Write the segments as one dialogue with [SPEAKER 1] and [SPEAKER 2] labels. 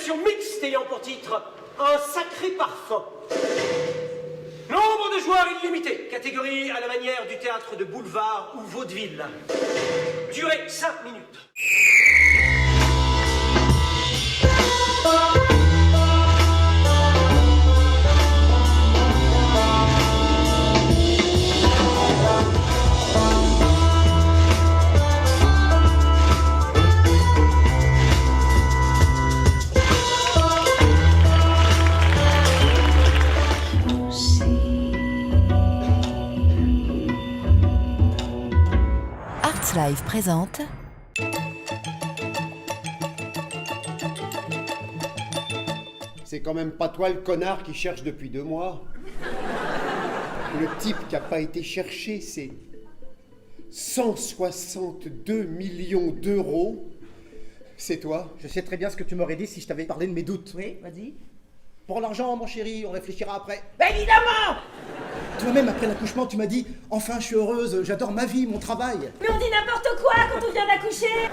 [SPEAKER 1] version mixte ayant pour titre Un sacré parfum. Nombre de joueurs illimité, catégorie à la manière du théâtre de boulevard ou vaudeville. Durée 5 minutes.
[SPEAKER 2] Live présente
[SPEAKER 3] C'est quand même pas toi le connard qui cherche depuis 2 mois. Le type qui a pas été cherché, c'est 162 millions d'euros. C'est toi?
[SPEAKER 4] Je sais très bien ce que tu m'aurais dit si je t'avais parlé de mes doutes.
[SPEAKER 5] Oui, vas-y.
[SPEAKER 4] Pour l'argent, mon chéri, on réfléchira après.
[SPEAKER 5] Bah évidemment!
[SPEAKER 4] Toi-même, après l'accouchement, tu m'as dit « Enfin, je suis heureuse, j'adore ma vie, mon travail. »
[SPEAKER 5] Mais on dit n'importe quoi quand on vient d'accoucher!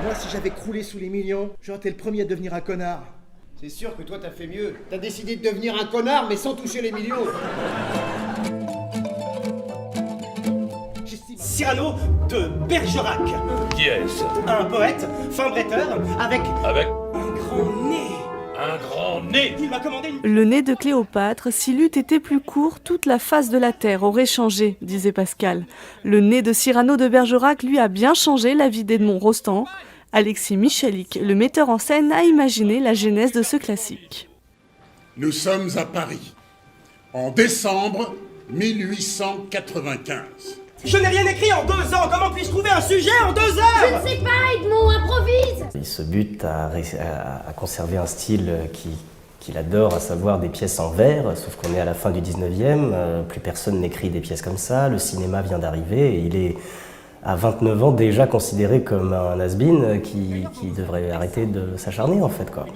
[SPEAKER 4] Moi, si j'avais croulé sous les millions, j'aurais été le premier à devenir un connard.
[SPEAKER 3] C'est sûr que toi t'as fait mieux. T'as décidé de devenir un connard mais sans toucher les millions.
[SPEAKER 1] Cyrano de Bergerac.
[SPEAKER 6] Qui est-ce?
[SPEAKER 1] Un poète, fin bretteur, avec un grand nez.
[SPEAKER 6] Un grand nez.
[SPEAKER 1] Il m'a commandé une...
[SPEAKER 7] Le nez de Cléopâtre, s'il eût été plus court, toute la face de la terre aurait changé, disait Pascal. Le nez de Cyrano de Bergerac lui a bien changé la vie d'Edmond Rostand. Alexis Michalik, le metteur en scène, a imaginé la genèse de ce classique.
[SPEAKER 8] Nous sommes à Paris, en décembre 1895.
[SPEAKER 1] Je n'ai rien écrit en 2 ans. Comment puis-je trouver un sujet en 2 heures?
[SPEAKER 9] Je ne sais pas, Edmond, improvise.
[SPEAKER 10] Il se bute à conserver un style qu'il adore, à savoir des pièces en verre, sauf qu'on est à la fin du 19e, plus personne n'écrit des pièces comme ça, le cinéma vient d'arriver et il est à 29 ans déjà considéré comme un has-been qui devrait arrêter de s'acharner en fait, quoi.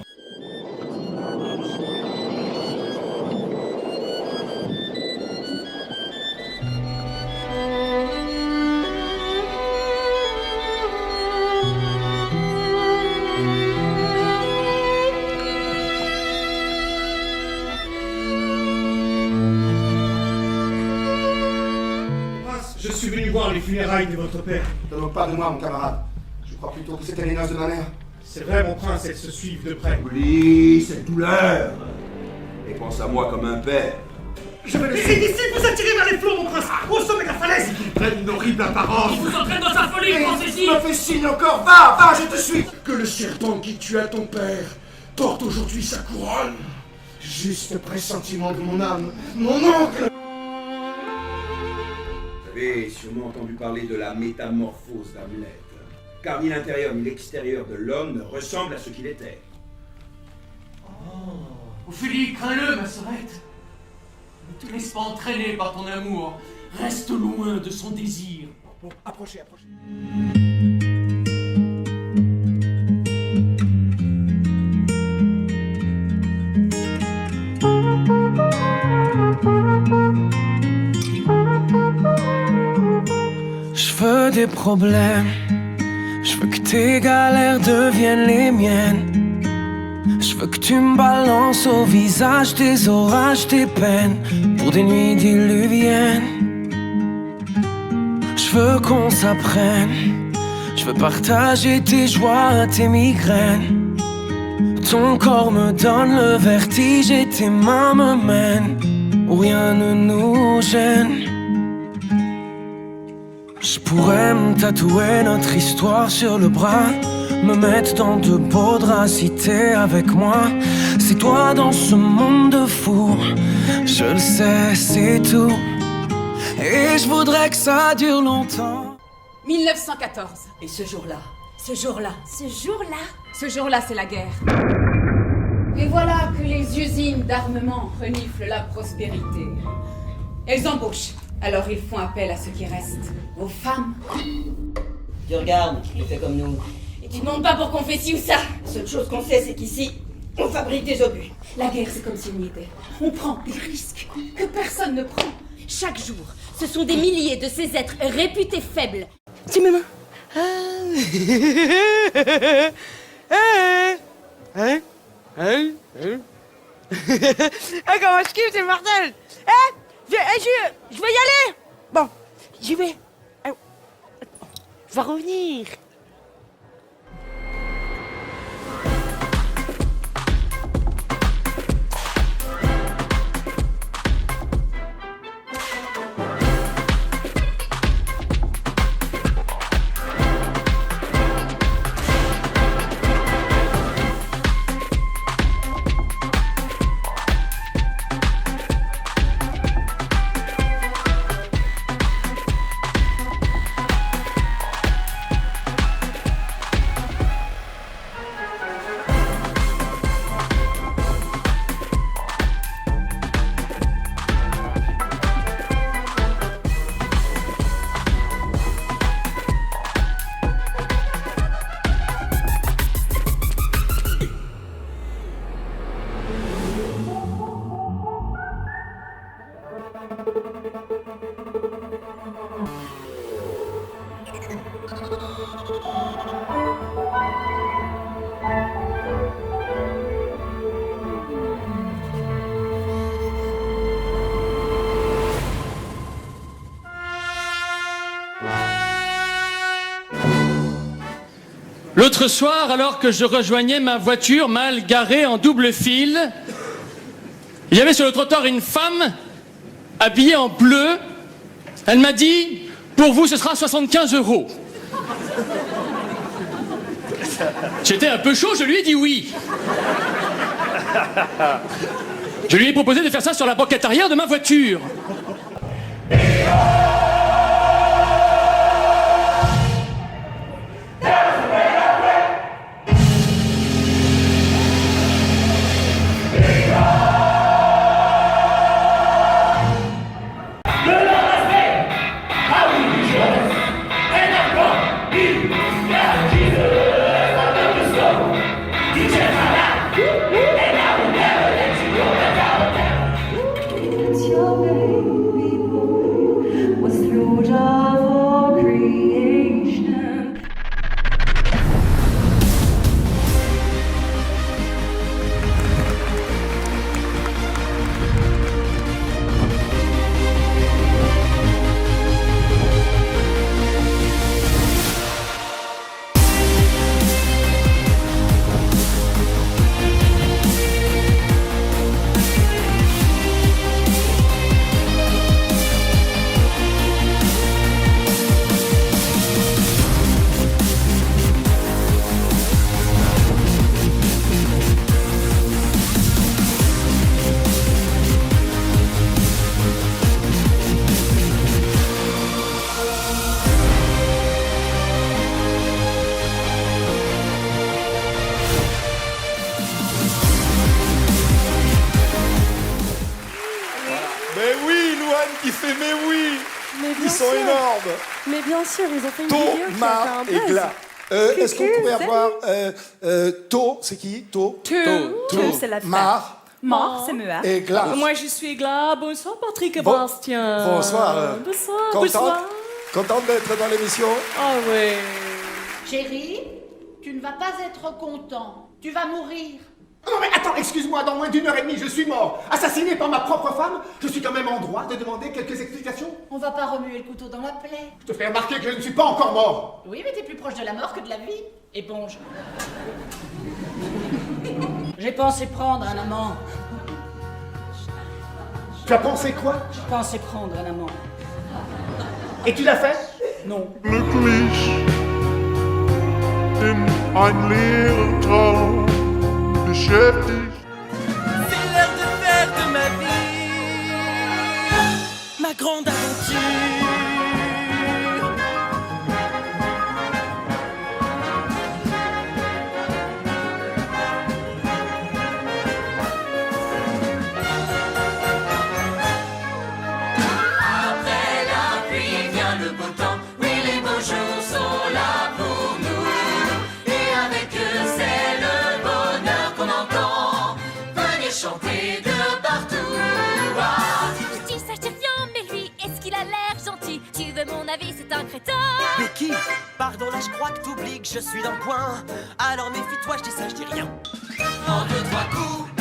[SPEAKER 11] Je suis venu voir les funérailles de votre père.
[SPEAKER 12] Ne te moque pas de moi, mon camarade. Je crois plutôt que c'était les noces de ma mère.
[SPEAKER 11] C'est vrai, mon prince, elles se suivent de près.
[SPEAKER 12] Oublie cette douleur. Et pense à moi comme un père.
[SPEAKER 11] Je vais laisser d'ici, vous attirez vers les flots, mon prince, au sommet de la falaise.
[SPEAKER 12] Qu'ils prennent une horrible apparence.
[SPEAKER 6] Il vous entraîne dans sa folie, pensez-y.
[SPEAKER 12] Me fais signe encore, va, je te suis.
[SPEAKER 11] Que le serpent qui tua ton père porte aujourd'hui sa couronne.
[SPEAKER 12] Juste pressentiment de mon âme, mon oncle. Vous avez sûrement entendu parler de la métamorphose d'Hamlet. Car ni l'intérieur ni l'extérieur de l'homme ne ressemble à ce qu'il était.
[SPEAKER 13] Oh, Ophélie, crains-le, ma sœurette. Ne te laisse pas entraîner par ton amour. Reste loin de son désir.
[SPEAKER 4] Bon, approchez.
[SPEAKER 14] Je veux des problèmes. Je veux que tes galères deviennent les miennes. Je veux que tu me balances au visage tes orages, tes peines pour des nuits diluviennes. Je veux qu'on s'apprenne. Je veux partager tes joies, tes migraines. Ton corps me donne le vertige et tes mains me mènent où rien ne nous gêne. Je pourrais me tatouer notre histoire sur le bras, me mettre dans de beaux draps si t'es avec moi. C'est toi dans ce monde de fous, je le sais, c'est tout. Et je voudrais que ça dure longtemps.
[SPEAKER 5] 1914.
[SPEAKER 9] Et ce jour-là,
[SPEAKER 5] Ce jour-là, c'est la guerre.
[SPEAKER 9] et voilà que les usines d'armement reniflent la prospérité.
[SPEAKER 5] Elles embauchent. Alors ils font appel à ceux qui restent, aux femmes.
[SPEAKER 15] Tu regardes, tu fais comme nous.
[SPEAKER 9] Et tu demandes pas pour qu'on fait ci ou ça.
[SPEAKER 15] La seule chose qu'on sait, c'est qu'ici, on fabrique des obus.
[SPEAKER 5] La guerre, c'est comme si on y était. On prend des risques que personne ne prend.
[SPEAKER 9] Chaque jour, ce sont des milliers de ces êtres réputés faibles.
[SPEAKER 5] Tiens mes mains.
[SPEAKER 14] Hein?
[SPEAKER 2] Hein? Ah, comment je kiffe, c'est mortel! Je vais y aller! Bon, j'y vais. Je vais revenir.
[SPEAKER 13] L'autre soir, alors que je rejoignais ma voiture mal garée en double fil, il y avait sur le trottoir une femme habillée en bleu. Elle m'a dit « Pour vous, ce sera 75 €. » J'étais un peu chaud, je lui ai dit oui. Je lui ai proposé de faire ça sur la banquette arrière de ma voiture.
[SPEAKER 16] qui fait mais oui.
[SPEAKER 7] Mais bien
[SPEAKER 16] Ils sont
[SPEAKER 7] sûr.
[SPEAKER 16] énormes.
[SPEAKER 7] Mais bien sûr, ils ont fait une vidéo qui a fait
[SPEAKER 16] Thomas
[SPEAKER 7] un
[SPEAKER 16] et
[SPEAKER 7] buzz.
[SPEAKER 16] Glas. Est-ce qu'on pourrait avoir To, c'est qui To,
[SPEAKER 7] c'est la femme.
[SPEAKER 16] Mar
[SPEAKER 17] c'est Mea.
[SPEAKER 16] et Glas.
[SPEAKER 17] Moi, je suis Glas. Bonsoir, Patrick et
[SPEAKER 16] Bon-
[SPEAKER 17] Bastien.
[SPEAKER 16] Bonsoir.
[SPEAKER 17] Bonsoir,
[SPEAKER 16] Contente
[SPEAKER 17] bonsoir.
[SPEAKER 16] Contente d'être dans l'émission.
[SPEAKER 17] Ah ouais.
[SPEAKER 9] Chérie, tu ne vas pas être content. Tu vas mourir.
[SPEAKER 4] Non mais attends, excuse-moi, dans moins d'1 heure et demie, je suis mort. Assassiné par ma propre femme, je suis quand même en droit de demander quelques explications.
[SPEAKER 9] On va pas remuer le couteau dans la plaie.
[SPEAKER 4] Je te fais remarquer que je ne suis pas encore mort.
[SPEAKER 9] Oui, mais t'es plus proche de la mort que de la vie. Éponge. J'ai pensé prendre un amant.
[SPEAKER 4] Tu as pensé quoi?
[SPEAKER 9] J'ai pensé prendre un amant.
[SPEAKER 4] Et tu l'as fait?
[SPEAKER 9] Non.
[SPEAKER 11] Glücklich in ein leeren Traum beschäftigt.
[SPEAKER 14] C'est l'heure de faire de ma vie ma grande aventure.
[SPEAKER 18] Après la pluie vient le beau temps. Oui, les beaux jours sont là pour nous. Et avec eux, c'est le bonheur qu'on entend. Venez chanter de partout. Ah.
[SPEAKER 19] Je dis ça, je dis rien, mais lui, est-ce qu'il a l'air gentil? Tu veux mon avis, c'est un crétin.
[SPEAKER 14] Mais qui? Pardon, là je crois que t'oublies que je suis dans le coin. Alors méfie-toi, je dis ça, je dis rien.
[SPEAKER 18] En deux, trois coups,